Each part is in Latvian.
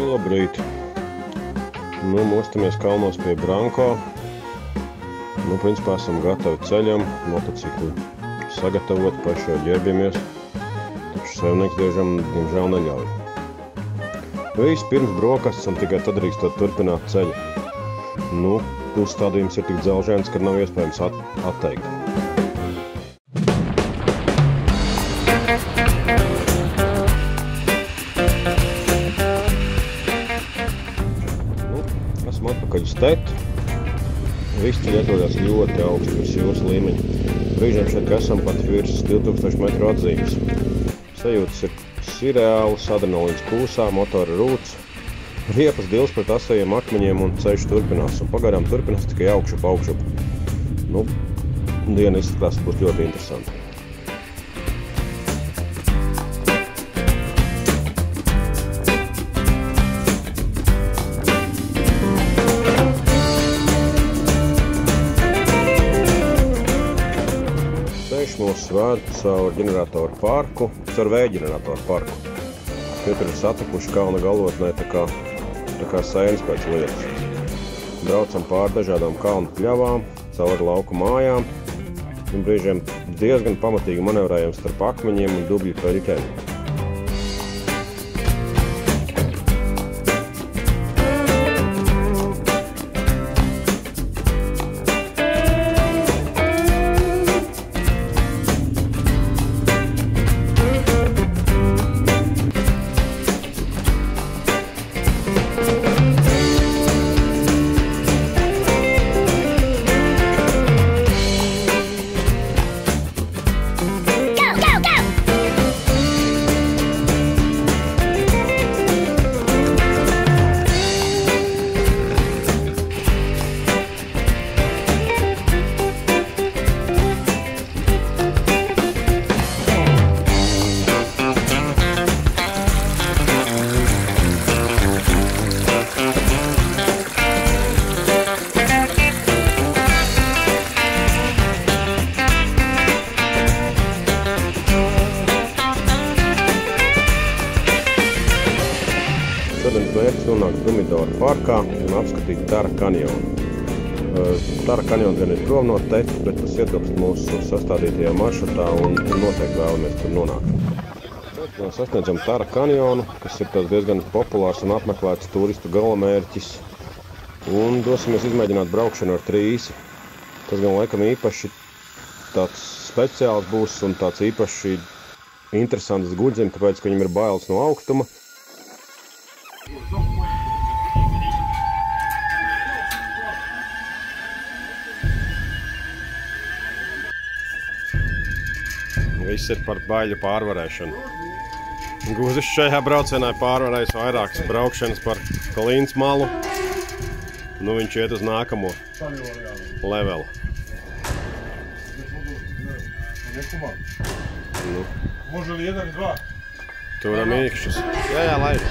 Labrīt. Nu, mostamies kalnos pie Branko. Nu, principā esam gatavi ceļam, motocikli sagatavot, paši jau ģērbjamies. Taču saimnieks diemžēl neļauj. Viss pirms brokastis un tikai tad drīkstot turpināt ceļu. Nu, uzstādījums ir tik dzelžēns, ka nav iespējams atteikt. Esmu atpakaļ uz tetu. Visi ceļi atrodas ļoti augstu virs jūras līmeņa. Brīžiem šeit esam pat virs 2000 metru atzīmes. Sajūtas ir reālas, adrenalīns kūsā, motora rūts, riepas dils pret asajiem akmeņiem un ceļš turpinās. Un pagarām turpinās tikai augšup. Nu, diena izskatās būs ļoti interesanti. Ceļš mūs vēd caur ģeneratoru parku, caur vēja ģeneratoru parku. Tie tur ir satapuši kalna galotnē, tā kā sēnes pēc lietas. Braucam pār dažādām kalnu pļavām, caur lauku mājām un brīžiem diezgan pamatīgi manevrējam starp akmeņiem un dubļu peļķēm. Šodienas mērķis nonākt Dumidoru parkā un apskatīt Tara kanjonu. Tara kanjons gan ir prom no tetas, bet tas ietilpst mūsu sastādītajā maršrutā un noteikti vēlamies tur nonākt. Mēs sasniedzam Tara kanjonu, kas ir tāds diezgan populārs un apmeklēts turistu galamērķis. Un dosimies izmēģināt braukšanu ar trīsi. Tas gan laikam īpaši tāds speciāls būs un tāds īpaši interesants guļzim, tāpēc, ka viņam ir bailes no augstuma. Viss ir par baiļu pārvarēšanu. Guzis šajā braucienā pārvarējis vairākas braukšanas par Kalīnas malu. Nu, viņš iet uz nākamo levelu. Nu. Turam īkšķus. Jā, laidi.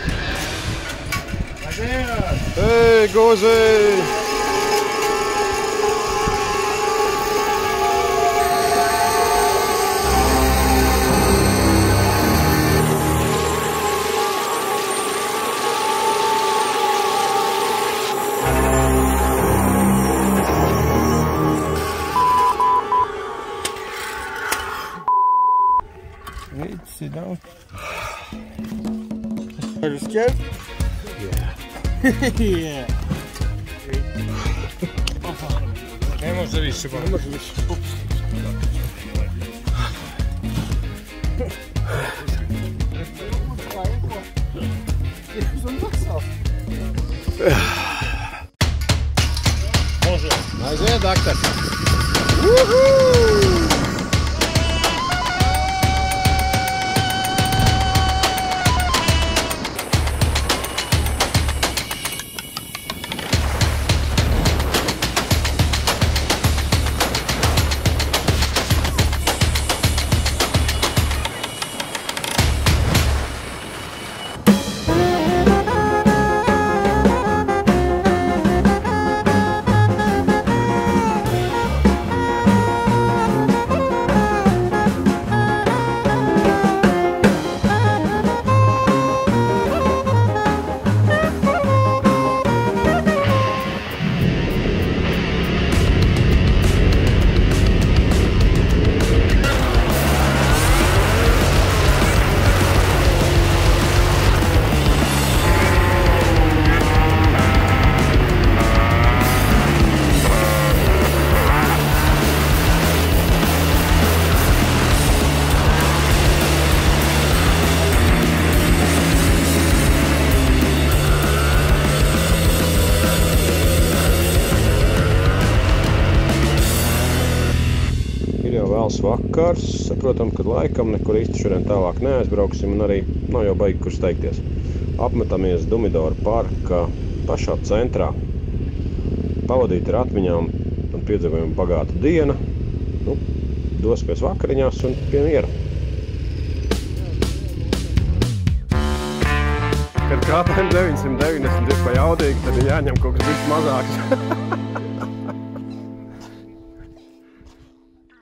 Hei, Guzi! Sit down. Are you scared? Yeah. Yeah. Ne može više, ba. Ne može više. Može. Aiziet, daktar! vakars. Saprotam, ka laikam nekur īsti šodien tālāk neaizbrauksim un arī nav jau baigi kur steigties. Apmetamies Dumidoru parka pašā centrā. Pavadīt ar atmiņām un piedzīvojumu bagāta diena. Nu, dosimies vakariņās un pie miera. Kad KTM 990 ir pa jaudīgi, tad ir jāņem kaut kas viss mazāks.